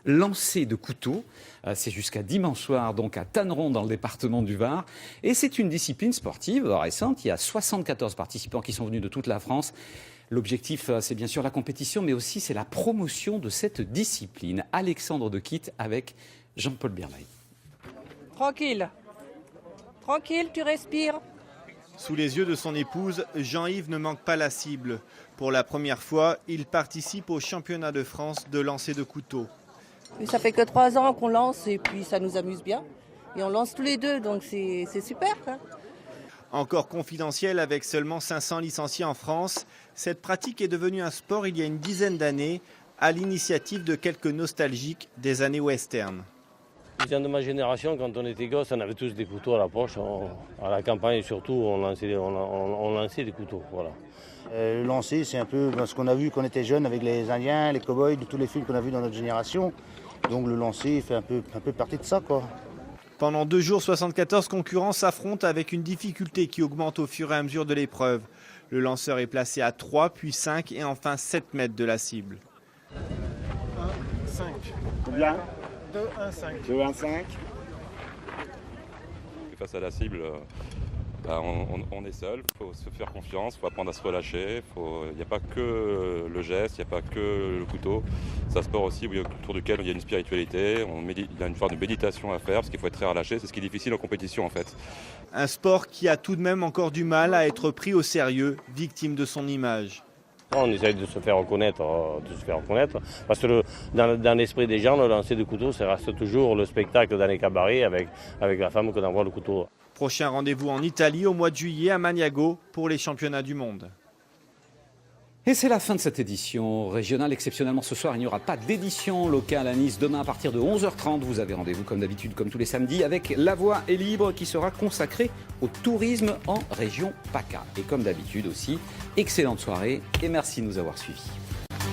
lancer de couteau. C'est jusqu'à dimanche soir, donc à Tanneron, dans le département du Var. Et c'est une discipline sportive récente. Il y a 74 participants qui sont venus de toute la France. L'objectif, c'est bien sûr la compétition, mais aussi c'est la promotion de cette discipline. Alexandre de Quitte avec Jean-Paul Birlay. Tranquille. Tranquille, tu respires. Sous les yeux de son épouse, Jean-Yves ne manque pas la cible. Pour la première fois, il participe au championnat de France de lancer de couteau. Et ça fait que 3 ans qu'on lance et puis ça nous amuse bien. Et on lance tous les deux, donc c'est super, quoi. Encore confidentiel avec seulement 500 licenciés en France, cette pratique est devenue un sport il y a une dizaine d'années, à l'initiative de quelques nostalgiques des années western. Les gens de ma génération, quand on était gosse, on avait tous des couteaux à la poche. À la campagne surtout, on lançait des couteaux. Voilà. Le lancer, c'est un peu ce qu'on a vu quand on était jeune avec les Indiens, les cow-boys, tous les films qu'on a vus dans notre génération. Donc le lancer fait un peu partie de ça, quoi. Pendant 2 jours, 74 concurrents s'affrontent avec une difficulté qui augmente au fur et à mesure de l'épreuve. Le lanceur est placé à 3, puis 5 et enfin 7 mètres de la cible. 1, 5. Combien 2, 1, 5. 2, 1, 5. Face à la cible, on est seul, il faut se faire confiance, il faut apprendre à se relâcher. Il n'y a pas que le geste, il n'y a pas que le couteau. C'est un sport aussi autour duquel il y a une spiritualité, il y a une forme de méditation à faire parce qu'il faut être très relâché. C'est ce qui est difficile en compétition en fait. Un sport qui a tout de même encore du mal à être pris au sérieux, victime de son image. On essaye de se faire reconnaître, parce que dans l'esprit des gens, le lancer de couteau, ça reste toujours le spectacle dans les cabarets avec la femme qu'on envoie le couteau. Prochain rendez-vous en Italie au mois de juillet à Maniago pour les championnats du monde. Et c'est la fin de cette édition régionale. Exceptionnellement, ce soir, il n'y aura pas d'édition locale à Nice. Demain, à partir de 11h30, vous avez rendez-vous, comme d'habitude, comme tous les samedis, avec La Voix est libre, qui sera consacrée au tourisme en région PACA. Et comme d'habitude aussi, excellente soirée et merci de nous avoir suivis.